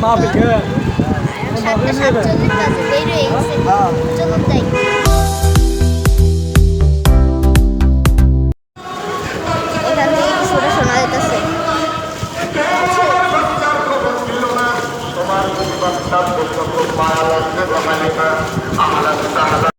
আজকে আল্লাহ তাআলা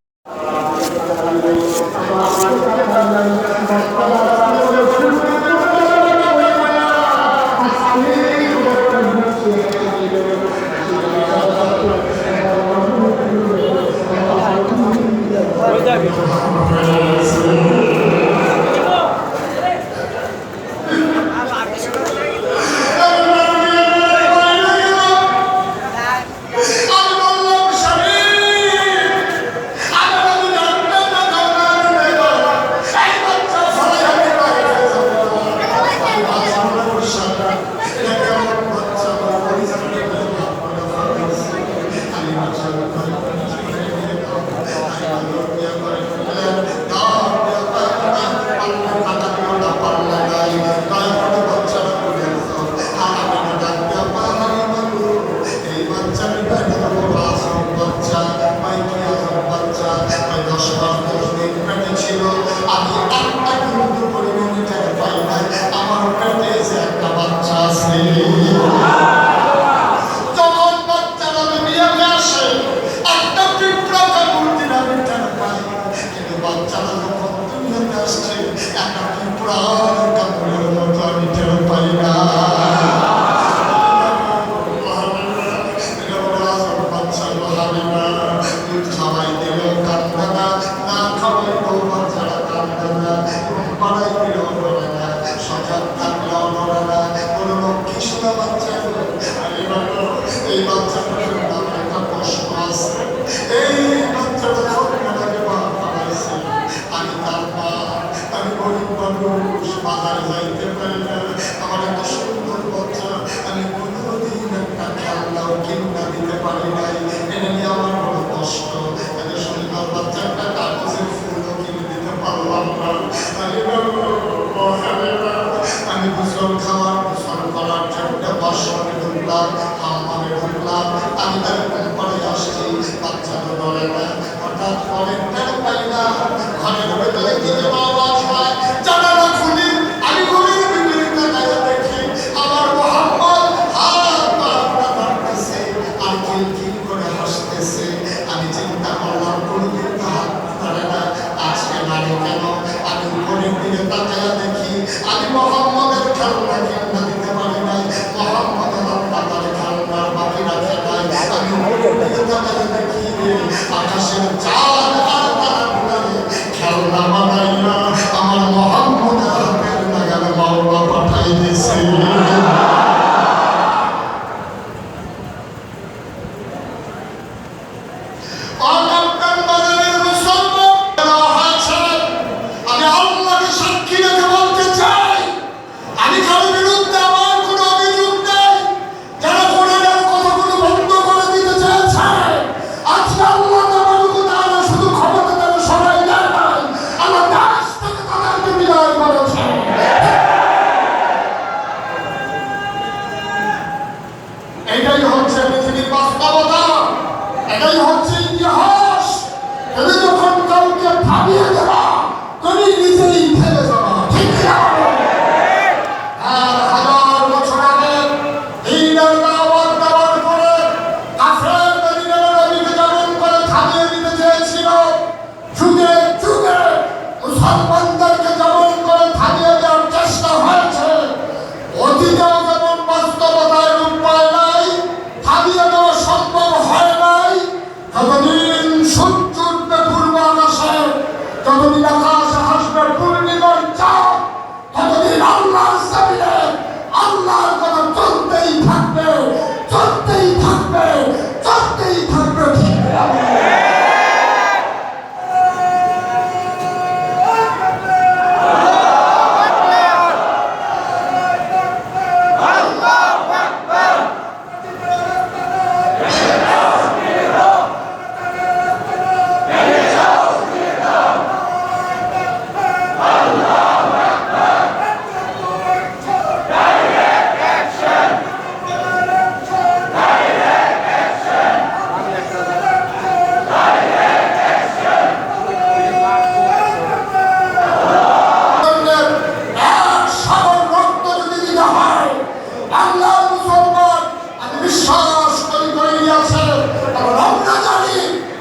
আমরা জানি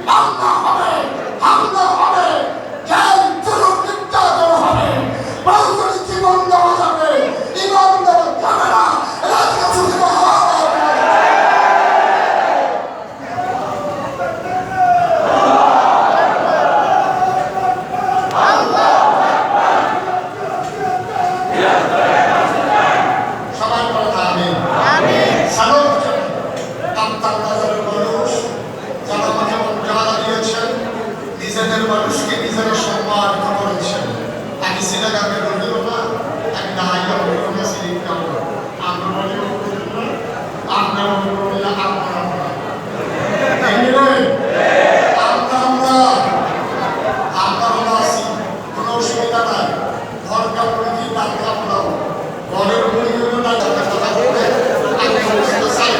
বাংলা হবে, হামলা হবে, জেল জুলুম নির্যাতন হবে, বাঙালির জীবন দেওয়া যাবে, ইমান দেওয়া যাবে না। রাজা সুস্থ মানুষকে নিজেরা সম্মান করেছেন। আমি সিনেমাকে বলব না, আমি নাইয়া বলব না, সিনেমা আমরা বলব আমরা আমরা আছি, কোনো অসুবিধা নাই। ঘর কাপড় কি না কাপড় ঘরের মুড়িগুলো না কথা বলতে আমি বলতে চাই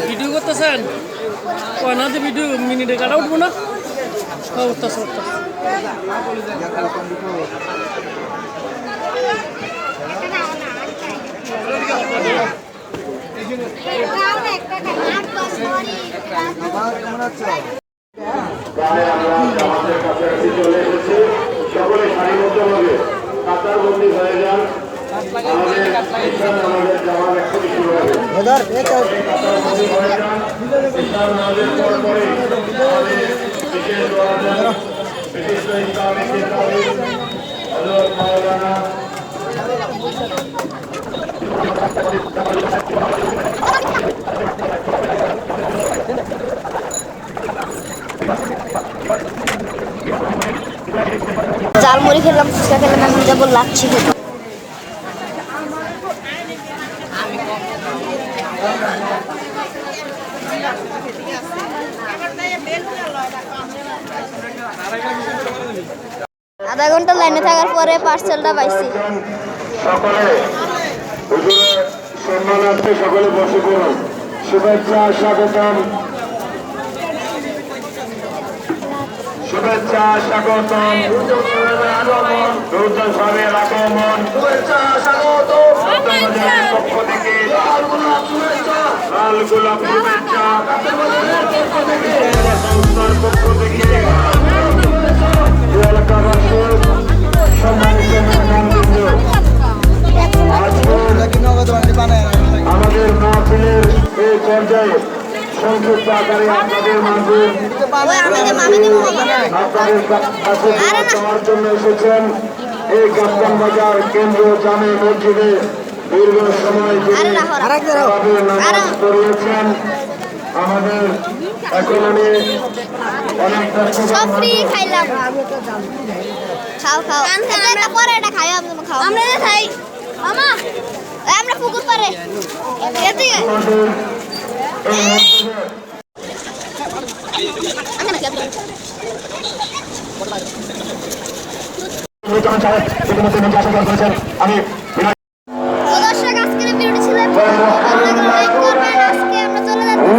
ভিডিও করতেছেন না যে ভিডিও মিনিটে কাটা উঠবো না উঠতেছে সকলে সারিবদ্ধভাবে কাতারবন্দি হয়ে যান। জালমুড়ি খেলাম, ফুচকা খেলাম, এখন যাবো লাচ্ছি খেতে। আধা ঘন্টা লাইনে থাকার পরে পার্সেলটা পাইছি। সকলে সম্মানার্থে সকলে বসে পড়ুন। শুভেচ্ছা, স্বাগতম, শুভেচ্ছা, স্বাগতম, নূতন স্বামীর আগমন, শুভেচ্ছা, স্বাগতম, পক্ষ থেকে লাল গোলাপ শুভেচ্ছা, সংস্থার পক্ষ থেকে এলাকাবাসীর সম্মানিত মেহমানবৃন্দ, আমাদের মাহফিলের এই পর্যায়ে সংক্ষিপ্ত আকারে আপনাদের মাঝে আপনাদের কাছে দেওয়ার জন্য এসেছেন এই কাপ্তান বাজার কেন্দ্রীয় জামে মসজিদে দীর্ঘ সময় নামাজ পড়িয়েছেন। আমাদের এখনই অনেক আমরা পুকুর পারে আমি দর্শক আজকের ভিডিওটি ছিল আজকে আমরা চলে যাচ্ছি।